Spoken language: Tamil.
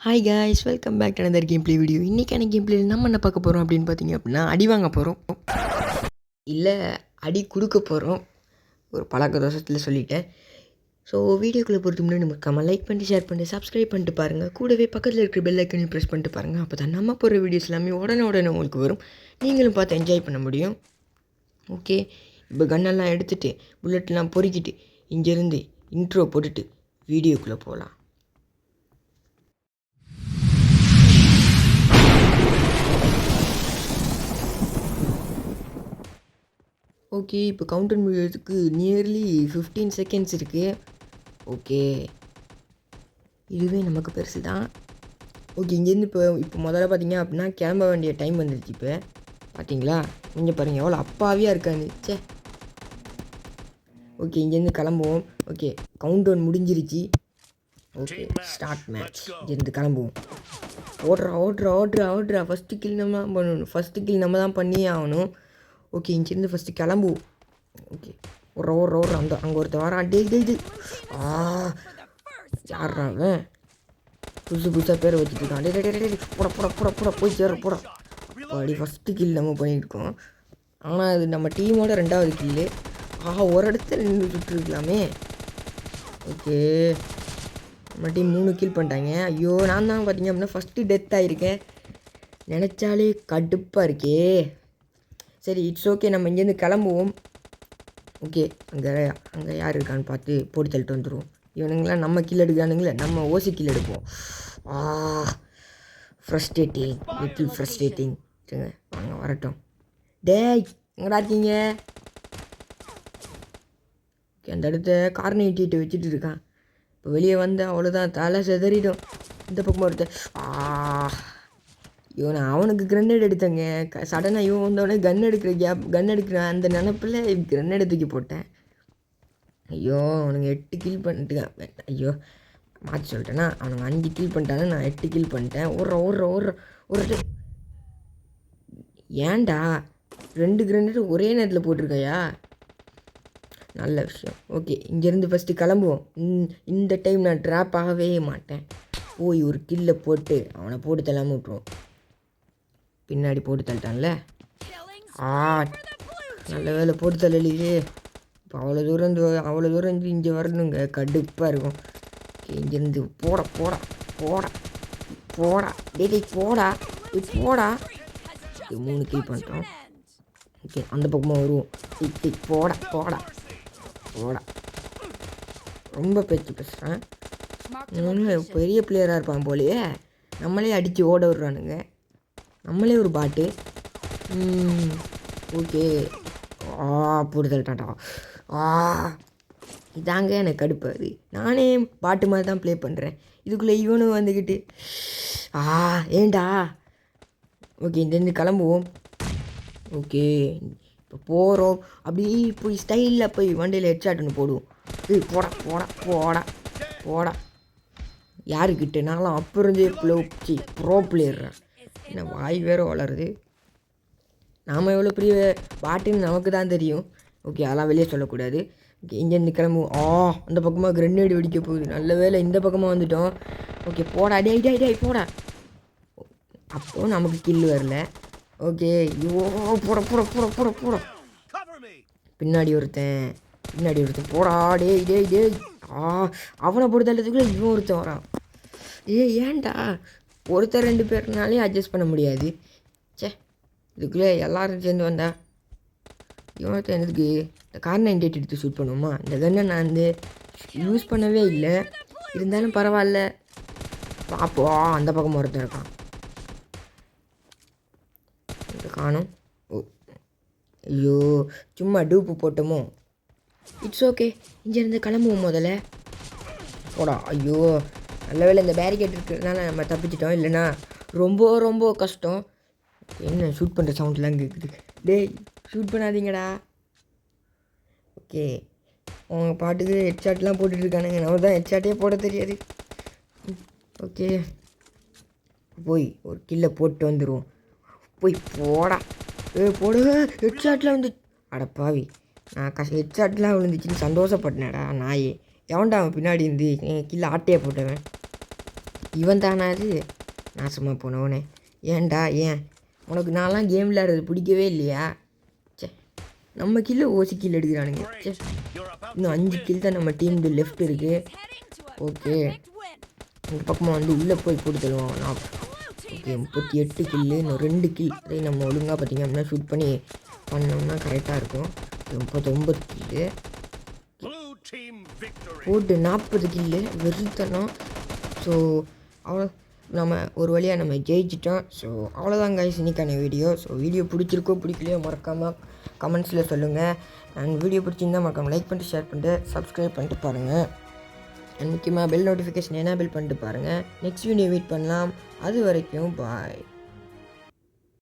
Hi guys, welcome back to another game play video. இன்றைக்கான கேம் ப்ளேயில் நம்ம என்ன பார்க்க போகிறோம் அப்படின்னு பார்த்தீங்க அப்படின்னா, அடி வாங்க போகிறோம், இல்லை அடி கொடுக்க போகிறோம். ஒரு பழக்க தோஷத்தில் சொல்லிட்டேன். ஸோ வீடியோக்குள்ளே பொறுத்து முன்னாடி நம்ம லைக் பண்ணிட்டு, ஷேர் பண்ணிட்டு, சப்ஸ்கிரைப் பண்ணிட்டு பாருங்கள். கூடவே பக்கத்தில் இருக்கிற பெல் ஐக்கனையும் ப்ரெஸ் பண்ணிட்டு பாருங்கள். அப்போ தான் நம்ம போகிற வீடியோஸ் எல்லாமே உடனே உங்களுக்கு வரும். நீங்களும் பார்த்து என்ஜாய் பண்ண முடியும். ஓகே, இப்போ கன்னெல்லாம் எடுத்துகிட்டு புல்லட்லாம் பொறுக்கிட்டு இங்கேருந்து இன்ட்ரோ போட்டுட்டு வீடியோக்குள்ளே போகலாம். ஓகே, இப்போ கவுண்டர் முடியறதுக்கு நியர்லி 15 செகண்ட்ஸ் இருக்குது. ஓகே, இதுவே நமக்கு பெருசு தான். ஓகே, இங்கேருந்து இப்போ முதல்ல பார்த்தீங்க அப்படின்னா கிளம்ப வேண்டிய டைம் வந்துருச்சு. இப்போ பார்த்தீங்களா, இங்கே பாருங்கள் எவ்வளோ அப்பாவியாக இருக்கான்னு. சே, ஓகே, இங்கேருந்து கிளம்புவோம். ஓகே, கவுண்ட் டவுன் முடிஞ்சிருச்சு. Okay, start match. இங்கேருந்து கிளம்புவோம். ஓடுறா ஃபஸ்ட்டு கில் நம்ம தான் பண்ணணும். ஃபஸ்ட்டு கில் நம்ம தான் பண்ணியே ஆகணும். ஓகே, இங்கேருந்து ஃபஸ்ட்டு கிளம்புவோம். ஓகே, ஓடுற அங்கே ஒருத்தர் வரான். டே யார்றாவன் புதுசாக பேர் வச்சுருக்கான். போட போய் சேர போட. அப்படி ஃபஸ்ட்டு கில் நம்ம பண்ணியிருக்கோம். ஆனால் அது நம்ம டீமோட 2வது கில்லு. ஒரு இடத்துல நின்று சுட்டுருக்கலாமே. ஓகே, நம்ம டீம் 3 கில் பண்ணிட்டாங்க. ஐயோ, நான் தான் பார்த்தீங்க அப்படின்னா ஃபஸ்ட்டு டெத் ஆகிருக்கேன். நினச்சாலே கடுப்பாக இருக்கே. சரி, இட்ஸ் ஓகே, நம்ம இங்கேருந்து கிளம்புவோம். ஓகே, அங்கே யார் இருக்கான்னு பார்த்து போட்டு தள்ளிட்டு வந்துடுவோம். இவனுங்களாம் நம்ம கில் எடுக்கானுங்களே, நம்ம ஓசி கில் எடுப்போம். ஃப்ரஸ்ட்ரேட்டிங் சரிங்க, வாங்க வரட்டும். டேய், எங்கடா இருக்கீங்க? ஓகே, அந்த இடத்த கார்னை இட்டிட்டு வச்சுட்டு இருக்கான். இப்போ வெளியே வந்து அவ்வளோதான், தலை செதறிடும். இந்த பக்கமாக ஒருத்தர் நான் அவனுக்கு கிரனேட் எடுத்தேங்க. சடனாக இவன் வந்தோடனே கன் எடுக்கிற அந்த நினப்பில் கிரனேட் தூக்கி போட்டேன். ஐயோ, அவனுங்க 8 கில் பண்ணிட்டு. ஐயோ, மாற்றி சொல்லிட்டேன்னா, அவனுங்க 5 கில் பண்ணிட்டானே, நான் 8 கில் பண்ணிட்டேன். ஒரு ஏன்டா 2 கிரனேட் ஒரே நேரத்தில் போட்டிருக்கையா? நல்ல விஷயம். ஓகே, இங்கேருந்து ஃபஸ்ட்டு கிளம்புவோம். இந்த டைம் நான் ட்ராப் ஆகவே மாட்டேன். போய் ஒரு கில்லை போட்டு அவனை போட்டு தள்ளாமல் விட்ருவோம். பின்னாடி போட்டு தள்ளிட்டான்ல. நல்ல வேலை போட்டு தள்ளலையே. இப்போ அவ்வளோ தூரம் இங்கே வரணுங்க, கடுப்பாக இருக்கும். இங்கேருந்து போடா டேய் போடா. 3 கில் பண்ணிட்டோம். ஓகே, அந்த பக்கமாக வருவோம். போடா ரொம்ப பேசுகிறேன். பெரிய பிளேயராக இருப்பான் போலையே. நம்மளே அடித்து ஓட விடுறானுங்க. நம்மளே ஒரு பாட்டு. ஓகே, போட்டு தள்ளிட்டான்டா. இதாங்க எனக்கு கடுப்பாது. நானே பாட்டு மாதிரி தான் ப்ளே பண்ணுறேன். இதுக்குள்ளே இவனும் வந்துக்கிட்டு ஏண்டா. ஓகே, இங்கேருந்து கிளம்புவோம். ஓகே, இப்போ போகிறோம். அப்படி போய் ஸ்டைலில் போய் வண்டியில் ஹெட்ஷாட் ஒன்று போடுவோம். போடா யாருக்கிட்ட நானும் அப்போ இருந்தே ப்ரோ பிளேயர்றேன். என்ன வாய் வேறு வளருது. நாம் எவ்வளோ பெரிய பாட்டுன்னு நமக்கு தான் தெரியும். ஓகே, அதெல்லாம் வெளியே சொல்லக்கூடாது. ஓகே, இங்கேருந்து கிளம்புவோம். அந்த பக்கமாக கிரெனேடு வெடிக்க போகுது. நல்ல வேலை இந்த பக்கமாக வந்துட்டோம். ஓகே, போடா டேய் போடா. அப்போ நமக்கு கில்லு வரல. ஓகே, போட பின்னாடி ஒருத்தன் போடா. டேய் அவனை பொறுத்தளத்துக்குள்ளே இவன் ஒருத்தன் வரான். ஏன்டா ஒருத்தர் 2 பேர்னாலே அட்ஜஸ்ட் பண்ண முடியாது. இதுக்குள்ளே எல்லோரும் சேர்ந்து வந்தா இவன் எனக்கு இந்த கார் 98 எடுத்து ஷூட் பண்ணுவோமா? இந்த கன்னை நான் யூஸ் பண்ணவே இல்லை. இருந்தாலும் பரவாயில்ல பார்ப்போம். அந்த பக்கம் ஒருத்தன் இருக்கான், காணும். ஐயோ, சும்மா டூப்பு போட்டோமோ. இட்ஸ் ஓகே, இங்கேருந்து கிளம்புவோம் முதல்ல. போடா. ஐயோ, நல்ல வேலை இந்த பேரிகேட் இருக்கிறதுனால நம்ம தப்பிச்சிட்டோம். இல்லைன்னா ரொம்ப கஷ்டம். என்ன ஷூட் பண்ணுற சவுண்ட்லாம் கேட்குது. டேய், ஷூட் பண்ணாதீங்கடா. ஓகே, அவங்க பாட்டுக்கு ஹெட்ஷாட்லாம் போட்டுட்ருக்கானுங்க. நம்ம தான் ஹெட்ஷாட்டே போட தெரியாது. ஓகே, போய் ஒரு கில்லை போட்டு வந்துடுவோம். போடா. போடு. ஹெட்ஷாட்லாம் வந்து அடப்பாவி, நான் ஹெட்ஷாட்லாம் விழுந்துச்சின்னு சந்தோஷப்பட்டேனடா நாயே. எவன்டா அவன் பின்னாடி இருந்து என் கில்லை ஆட்டையே போட்டவன். இவன் தானா அது நாசமாக போனவனே. ஏன்டா ஏன் உனக்கு நான்லாம் கேம் விளையாடுறது பிடிக்கவே இல்லையா? சே நம்ம கில்லு ஓசி கில் எடுக்கிறானுங்க. சே இன்னும் 5 கில் தான் நம்ம டீமுக்கு லெஃப்ட் இருக்குது. ஓகே இந்த பக்கமாக வந்து உள்ளே போய் கொடுத்துருவோம். நான் ஓகே 38 கில்லு, இன்னும் 2 கில். அதே நம்ம ஒழுங்காக பார்த்திங்க அப்படின்னா ஷூட் பண்ணி பண்ணோம்னா கரெக்டாக இருக்கும். 39 கில்லு போட்டு 40 கில்லு வெறுத்தனம். ஸோ அவ்வளோ நம்ம ஒரு வழியாக நம்ம ஜெயிச்சிட்டோம். ஸோ அவ்வளோதான் கைஸ் இன்றைக்கான வீடியோ. ஸோ வீடியோ பிடிச்சிருக்கோ பிடிக்கலையோ மறக்காமல் கமெண்ட்ஸில் சொல்லுங்கள். அண்ட் வீடியோ பிடிச்சிருந்தால் மறக்காமல் லைக் பண்ணிட்டு ஷேர் பண்ணிட்டு சப்ஸ்கிரைப் பண்ணிட்டு பாருங்கள். அண்ட் முக்கியமாக பெல் நோட்டிஃபிகேஷன் எனேபிள் பண்ணிட்டு பாருங்கள். நெக்ஸ்ட் வீடியோ வெயிட் பண்ணலாம். அது வரைக்கும் பாய்.